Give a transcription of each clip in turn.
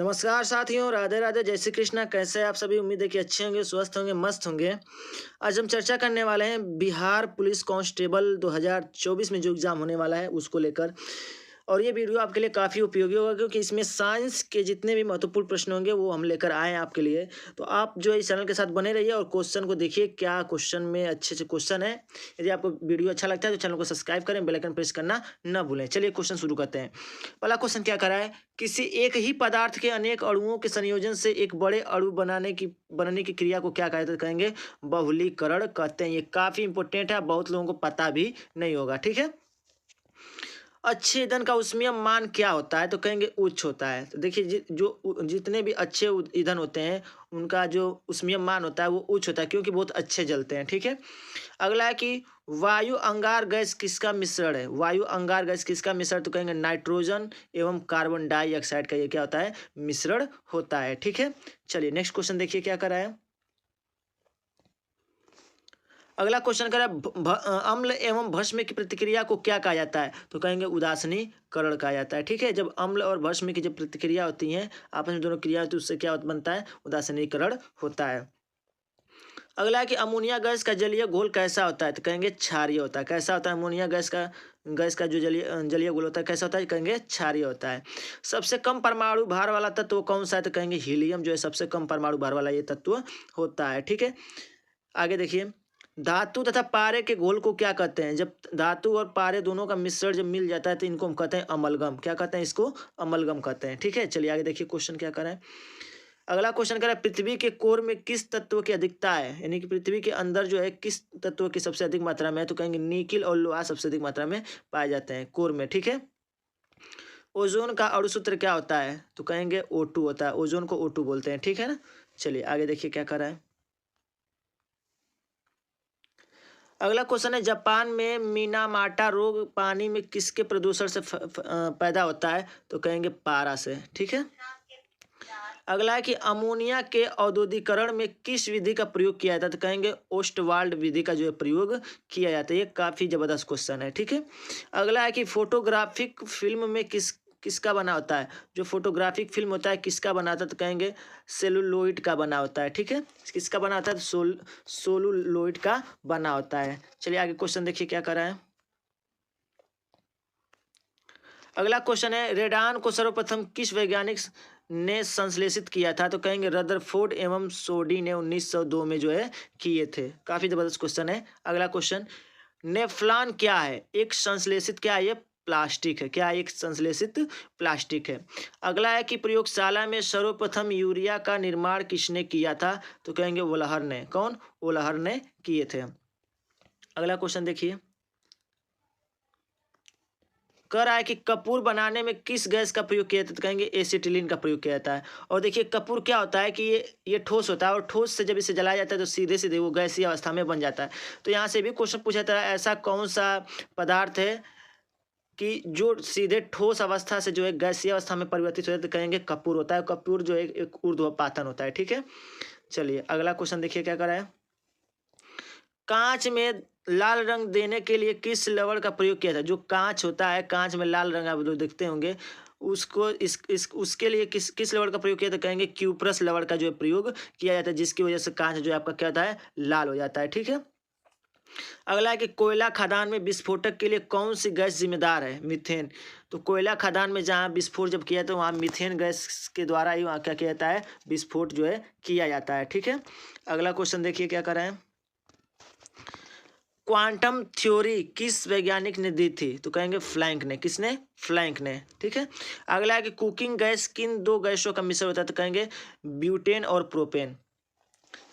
नमस्कार साथियों, राधे राधे, जय श्री कृष्णा। कैसे हैं आप सभी? उम्मीद है कि अच्छे होंगे, स्वस्थ होंगे, मस्त होंगे। आज हम चर्चा करने वाले हैं बिहार पुलिस कांस्टेबल 2024 में जो एग्ज़ाम होने वाला है उसको लेकर। और ये वीडियो आपके लिए काफ़ी उपयोगी होगा क्योंकि इसमें साइंस के जितने भी महत्वपूर्ण प्रश्न होंगे वो हम लेकर आए हैं आपके लिए। तो आप जो है इस चैनल के साथ बने रहिए और क्वेश्चन को देखिए, क्या क्वेश्चन में अच्छे क्वेश्चन है। यदि आपको वीडियो अच्छा लगता है तो चैनल को सब्सक्राइब करें, बेल आइकन प्रेस करना न भूलें। चलिए क्वेश्चन शुरू करते हैं। पहला क्वेश्चन क्या करा है? किसी एक ही पदार्थ के अनेक अणुओं के संयोजन से एक बड़े अणु बनने की क्रिया को क्या कहते कहेंगे? बहुलीकरण कहते हैं। ये काफी इंपॉर्टेंट है, बहुत लोगों को पता भी नहीं होगा। ठीक है। अच्छे ईंधन का ऊष्मीय मान क्या होता है? तो कहेंगे उच्च होता है। तो देखिए जितने भी अच्छे ईंधन होते हैं उनका जो ऊष्मीय मान होता है वो उच्च होता है क्योंकि बहुत अच्छे जलते हैं। ठीक है। अगला है कि वायु अंगार गैस किसका मिश्रण है? वायु अंगार गैस किसका मिश्रण? तो कहेंगे नाइट्रोजन एवं कार्बन डाइऑक्साइड का ये क्या होता है? मिश्रण होता है। ठीक है। चलिए नेक्स्ट क्वेश्चन देखिए क्या करा है। अगला क्वेश्चन करा अम्ल एवं भस्म की प्रतिक्रिया को क्या कहा जाता है? तो कहेंगे उदासीनीकरण कहा जाता है। ठीक है। जब अम्ल और भस्म की जब प्रतिक्रिया होती है, आपस में दोनों क्रिया होती है, उससे क्या बनता है? उदासीनीकरण होता है। अगला है कि अमोनिया गैस का जलीय घोल कैसा होता है? तो कहेंगे क्षारीय होता है। कैसा होता है अमोनिया गैस का जो जलीय घोल होता है कैसा होता है? कहेंगे क्षारीय होता है। सबसे कम परमाणु भार वाला तत्व कौन सा है? तो कहेंगे हीलियम जो है सबसे कम परमाणु भार वाला ये तत्व होता है। ठीक है। आगे देखिए, धातु तथा पारे के घोल को क्या कहते हैं? जब धातु और पारे दोनों का मिश्रण जब मिल जाता है तो इनको हम कहते हैं अमलगम। क्या कहते हैं? इसको अमलगम कहते हैं। ठीक है। चलिए आगे देखिए क्वेश्चन क्या कर रहे हैं। अगला क्वेश्चन कह रहा है पृथ्वी के कोर में किस तत्व की अधिकता है? यानी कि पृथ्वी के अंदर जो है किस तत्व की सबसे अधिक मात्रा में है? तो कहेंगे निकिल और लोहा सबसे अधिक मात्रा में पाए जाते हैं कोर में। ठीक है। ओजोन का अणु सूत्र क्या होता है? तो कहेंगे O2 होता है। ओजोन को O2 बोलते हैं। ठीक है ना। चलिए आगे देखिए क्या कर रहा है। अगला क्वेश्चन है जापान में मिनामाटा रोग पानी में किसके प्रदूषण से पैदा होता है? तो कहेंगे पारा से। ठीक है। अगला है कि अमोनिया के औद्योगिकरण में किस विधि का प्रयोग किया जाता है? तो कहेंगे ओस्टवाल्ड विधि का जो है प्रयोग किया जाता है। ये काफी जबरदस्त क्वेश्चन है। ठीक है। अगला है कि फोटोग्राफिक फिल्म में किसका बना होता है? जो फोटोग्राफिक फिल्म होता है किसका बना होता है? तो कहेंगे सेलुलोइड का बना होता है। ठीक है। किसका बना होता है? सोलुलोइड का बना होता है। चलिए आगे क्वेश्चन देखिए क्या कर रहा है। अगला क्वेश्चन है रेडान को सर्वप्रथम किस वैज्ञानिक ने संश्लेषित किया था? तो कहेंगे रदरफोर्ड एवं सोडी ने 1902 में जो है किए थे। काफी जबरदस्त क्वेश्चन है। अगला क्वेश्चन, नेफ्लॉन क्या है? एक संश्लेषित क्या है? ये प्लास्टिक है। क्या एक संश्लेषित प्लास्टिक है? अगला है कि प्रयोगशाला में सर्वप्रथम यूरिया का निर्माण किसने किया था? तो कहेंगे वोल्हर ने। कौन? वोल्हर ने किए थे। अगला क्वेश्चन देखिए, कह रहा है कि कपूर बनाने में किस गैस का प्रयोग किया जाता है? तो कहेंगे एसिटिलीन का प्रयोग किया जाता है। और देखिए कपूर क्या होता है कि ये ठोस होता है और ठोस से जब इसे जलाया जाता है तो सीधे सीधे वो गैसीय अवस्था में बन जाता है। तो यहाँ से भी क्वेश्चन पूछा था ऐसा कौन सा पदार्थ है कि जो सीधे ठोस अवस्था से जो है गैसीय अवस्था में परिवर्तित हो जाता है? तो कहेंगे कपूर होता है। कपूर जो है एक ऊर्ध्वपातन होता है। ठीक है। चलिए अगला क्वेश्चन देखिए क्या करा है। कांच में लाल रंग देने के लिए किस लवण का प्रयोग किया था? जो कांच होता है, कांच में लाल रंग आप जो देखते होंगे उसको उसके लिए किस लवण का प्रयोग किया था? कहेंगे क्यूप्रस लवण का जो है प्रयोग किया जाता है, जिसकी वजह से कांच जो है आपका क्या होता है? लाल हो जाता है। ठीक है। अगला है कि कोयला खदान में विस्फोटक के लिए कौन सी गैस जिम्मेदार है? मीथेन। तो कोयला खदान में जहाँ विस्फोट जब किया तो वहाँ मीथेन गैस के द्वारा ही वहाँ क्या किया जाता है? विस्फोट जो है किया जाता है। ठीक है। अगला क्वेश्चन देखिए क्या कर रहे हैं। क्वांटम थ्योरी किस वैज्ञानिक ने दी थी? तो कहेंगे फ्लैंक ने। किसने? फ्लैंक ने। ठीक है। अगला है कि कुकिंग गैस किन दो गैसों का मिश्रण होता है? तो कहेंगे ब्यूटेन और प्रोपेन।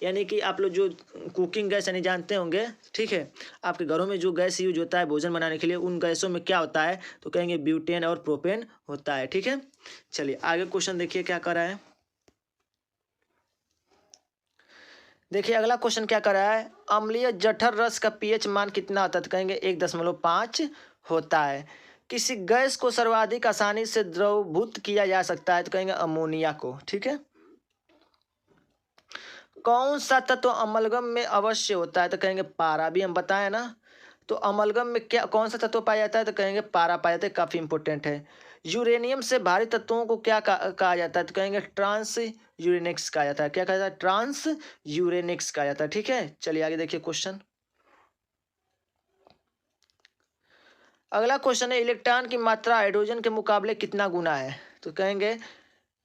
यानी कि आप लोग जो कुकिंग गैस यानी जानते होंगे। ठीक है। आपके घरों में जो गैस यूज होता है भोजन बनाने के लिए, उन गैसों में क्या होता है? तो कहेंगे ब्यूटेन और प्रोपेन होता है। ठीक है। चलिए आगे क्वेश्चन देखिए क्या कर रहा है। देखिए अगला क्वेश्चन क्या कर रहा है। अम्लीय जठर रस का पीएच मान कितना होता है? तो कहेंगे 1.5 होता है। किसी गैस को सर्वाधिक आसानी से द्रवभूत किया जा सकता है? तो कहेंगे अमोनिया को। ठीक है। कौन सा तत्व अमलगम में अवश्य होता है? तो कहेंगे पारा। भी हम बताएं ना, तो अमलगम में क्या कौन सा तत्व पाया जाता है? तो कहेंगे पारा पाया जाता है, काफी इंपॉर्टेंट है। यूरेनियम से भारी तत्वों को क्या कहा जाता है? तो कहेंगे ट्रांस यूरेनिक्स कहा जाता है। क्या कहा जाता है? ट्रांस यूरेनिक्स कहा जाता है। ठीक है, चलिए आगे देखिए क्वेश्चन। अगला क्वेश्चन है इलेक्ट्रॉन की मात्रा हाइड्रोजन के मुकाबले कितना गुना है? तो कहेंगे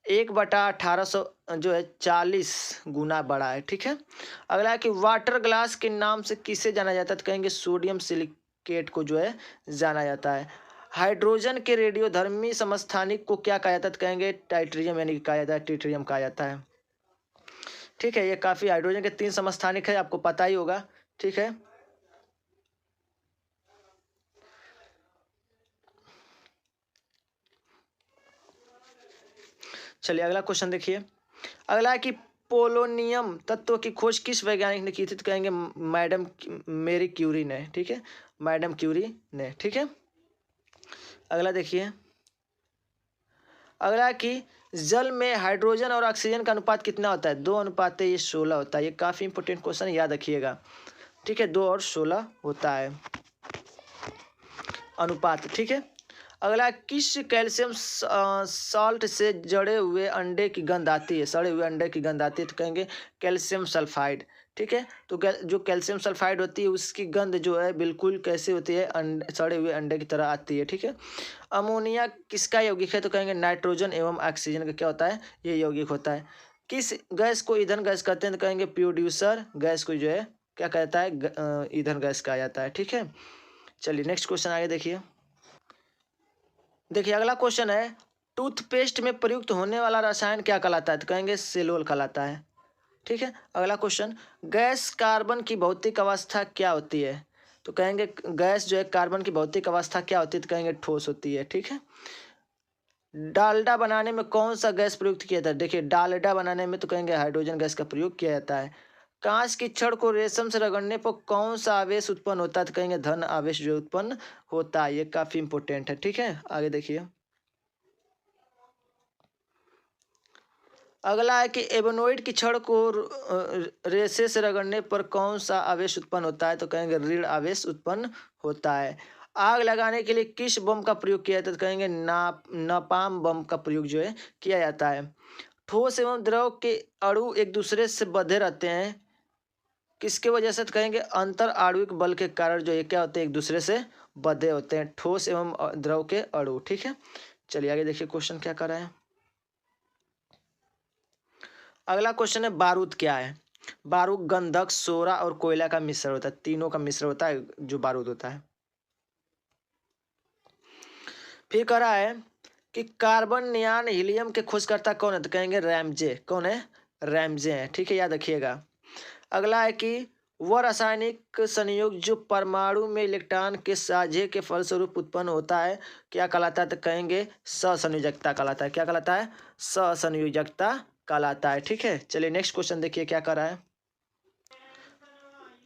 1/1800 जो है 40 गुना बड़ा है। ठीक है। अगला है कि वाटर ग्लास के नाम से किसे जाना जाता है? तो कहेंगे सोडियम सिलिकेट को जो है जाना जाता है। हाइड्रोजन के रेडियोधर्मी समस्थानिक को क्या कहा जाता है? तो कहेंगे टाइट्रियम यानी कि कहा जाता है, ट्रिटियम कहा जाता है। ठीक है, ये काफी हाइड्रोजन के 3 समस्थानिक है, आपको पता ही होगा। ठीक है, चलिए अगला क्वेश्चन देखिए। अगला है कि पोलोनियम तत्व की खोज किस वैज्ञानिक ने की थी? तो कहेंगे मैडम मेरी क्यूरी ने। ठीक है, मैडम क्यूरी ने। ठीक है, अगला देखिए। अगला है कि जल में हाइड्रोजन और ऑक्सीजन का अनुपात कितना होता है? 2:16 होता है। ये काफी इंपॉर्टेंट क्वेश्चन, याद रखिएगा। ठीक है, 2:16 होता है अनुपात। ठीक है, अगला किस कैल्शियम सॉल्ट से जड़े हुए अंडे की गंध आती है? सड़े हुए अंडे की गंध आती है। तो कहेंगे कैल्शियम सल्फाइड। ठीक है, तो जो कैल्शियम सल्फाइड होती है उसकी गंध जो है बिल्कुल कैसे होती है? सड़े हुए अंडे की तरह आती है। ठीक है, अमोनिया किसका यौगिक है? तो कहेंगे नाइट्रोजन एवं ऑक्सीजन का क्या होता है? ये यौगिक होता है। किस गैस को ईंधन गैस कहते हैं? तो कहेंगे प्रोड्यूसर गैस को जो है क्या कहता है? ईंधन गैस कहा जाता है। ठीक है, चलिए नेक्स्ट क्वेश्चन आगे देखिए। देखिए अगला क्वेश्चन है टूथपेस्ट में प्रयुक्त होने वाला रसायन क्या कहलाता है? तो कहेंगे सेलोल कहलाता है। ठीक है, अगला क्वेश्चन गैस कार्बन की भौतिक अवस्था क्या होती है? तो कहेंगे गैस जो है कार्बन की भौतिक अवस्था क्या होती है? तो कहेंगे ठोस होती है। ठीक है, डालडा बनाने में कौन सा गैस प्रयुक्त किया जाता है? देखिए डालडा बनाने में तो कहेंगे हाइड्रोजन गैस का प्रयोग किया जाता है। कांच की छड़ को रेशम से रगड़ने पर कौन सा आवेश उत्पन्न होता है? तो कहेंगे धन आवेश जो उत्पन्न होता है। ये काफी इंपॉर्टेंट है। ठीक है, आगे देखिए। अगला है कि एबोनोइड की छड़ को रेसे से रगड़ने पर कौन सा आवेश उत्पन्न होता है? तो कहेंगे ऋण आवेश उत्पन्न होता है। आग लगाने के लिए किस बम का प्रयोग किया जाता है? तो कहेंगे नापाम बम का प्रयोग जो है किया जाता है। ठोस एवं द्रव के अणु एक दूसरे से बंधे रहते हैं किसके वजह से? तो कहेंगे अंतर आणविक बल के कारण जो ये क्या होते हैं? एक दूसरे से बंधे होते हैं ठोस एवं द्रव के अणु। ठीक है, चलिए आगे देखिए क्वेश्चन क्या कर रहे हैं। अगला क्वेश्चन है बारूद क्या है? बारूद गंधक, सोरा और कोयला का मिश्रण होता है। तीनों का मिश्रण होता है जो बारूद होता है। फिर कह रहा है कि कार्बन नियान हीलियम के खोजकर्ता कौन है? तो कहेंगे रैमजे। कौन है? रैमजे है। ठीक है, याद रखिएगा। अगला है कि वह रासायनिक संयोग जो परमाणु में इलेक्ट्रॉन के साझे के फलस्वरूप उत्पन्न होता है क्या कहलाता है? तो कहेंगे सहसंयोजकता कहलाता है। क्या कहलाता है? सहसंयोजकता कहलाता है। ठीक है, चलिए नेक्स्ट क्वेश्चन देखिए क्या कर रहा है।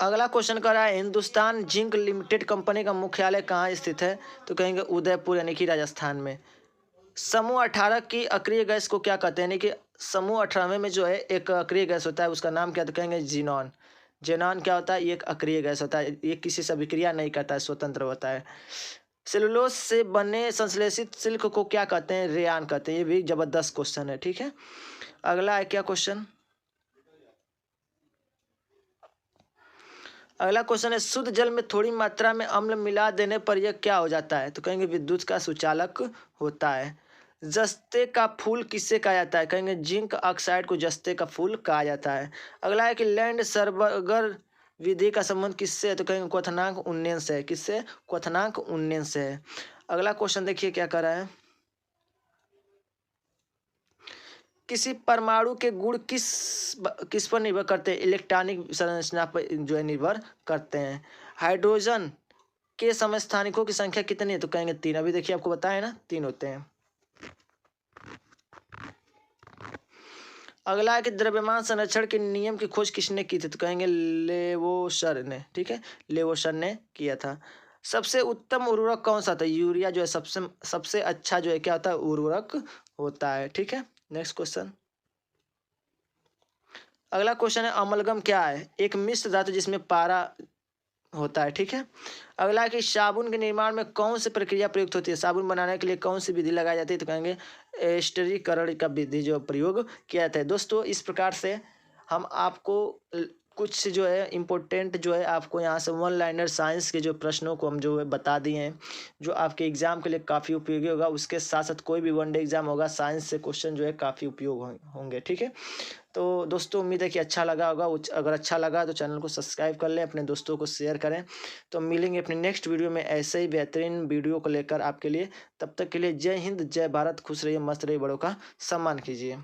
अगला क्वेश्चन कर रहा है हिंदुस्तान जिंक लिमिटेड कंपनी का मुख्यालय कहाँ स्थित है? तो कहेंगे उदयपुर यानी कि राजस्थान में। समूह 18 की अक्रिय गैस को क्या कहते हैं? यानी कि समूह 18 में जो है एक अक्रिय गैस होता है उसका नाम क्या? तो कहेंगे जीनॉन। जेनॉन क्या होता है? ये एक अक्रिय गैस होता है, ये किसी से अभिक्रिया नहीं करता है, स्वतंत्र होता है। सेलुलोज से बने संश्लेषित सिल्क को क्या कहते हैं? रेयान कहते हैं। ये भी जबरदस्त क्वेश्चन है। ठीक है, अगला है क्या क्वेश्चन? अगला क्वेश्चन है शुद्ध जल में थोड़ी मात्रा में अम्ल मिला देने पर यह क्या हो जाता है? तो कहेंगे विद्युत का सुचालक होता है। जस्ते का फूल किससे कहा जाता है? कहेंगे जिंक ऑक्साइड को जस्ते का फूल कहा जाता है। अगला है कि लैंड सर्बर विधि का संबंध किससे है? तो कहेंगे क्वथनांक उन्नयन से है। किससे? क्वथनांक उन्नयन से है। अगला क्वेश्चन देखिए क्या कर रहा है। किसी परमाणु के गुण किस पर निर्भर करते हैं? इलेक्ट्रॉनिक संरचना पर जो है निर्भर करते हैं। हाइड्रोजन के समस्थानिकों की संख्या कितनी है? तो कहेंगे 3। अभी देखिए आपको बताया ना 3 होते हैं। अगला है कि द्रव्यमान संरक्षण के नियम की खोज किसने की थी? तो कहेंगे लेवोसर ने। ठीक है, लेवोसर ने किया था। सबसे उत्तम उर्वरक कौन सा था? यूरिया जो है सबसे सबसे अच्छा जो है क्या होता है? उर्वरक होता है। ठीक है, नेक्स्ट क्वेश्चन। अगला क्वेश्चन है अमलगम क्या है? एक मिश्र धातु जिसमें पारा होता है। ठीक है, अगला है कि साबुन के निर्माण में कौन सी प्रक्रिया प्रयुक्त होती है? साबुन बनाने के लिए कौन सी विधि लगाई जाती है? तो कहेंगे एस्टरीकरण का विधि जो प्रयोग किया जाता है। दोस्तों इस प्रकार से हम आपको कुछ जो है इम्पोर्टेंट जो है आपको यहाँ से वन लाइनर साइंस के जो प्रश्नों को हम जो है बता दिए हैं, जो आपके एग्जाम के लिए काफ़ी उपयोगी होगा। उसके साथ साथ कोई भी वनडे एग्जाम होगा, साइंस से क्वेश्चन जो है काफ़ी उपयोग होंगे। ठीक है, तो दोस्तों उम्मीद है कि अच्छा लगा होगा। अगर अच्छा लगा तो चैनल को सब्सक्राइब कर लें, अपने दोस्तों को शेयर करें। तो मिलेंगे अपने नेक्स्ट वीडियो में ऐसे ही बेहतरीन वीडियो को लेकर आपके लिए। तब तक के लिए जय हिंद, जय भारत, खुश रहिए, मस्त रहिए, बड़ों का सम्मान कीजिए।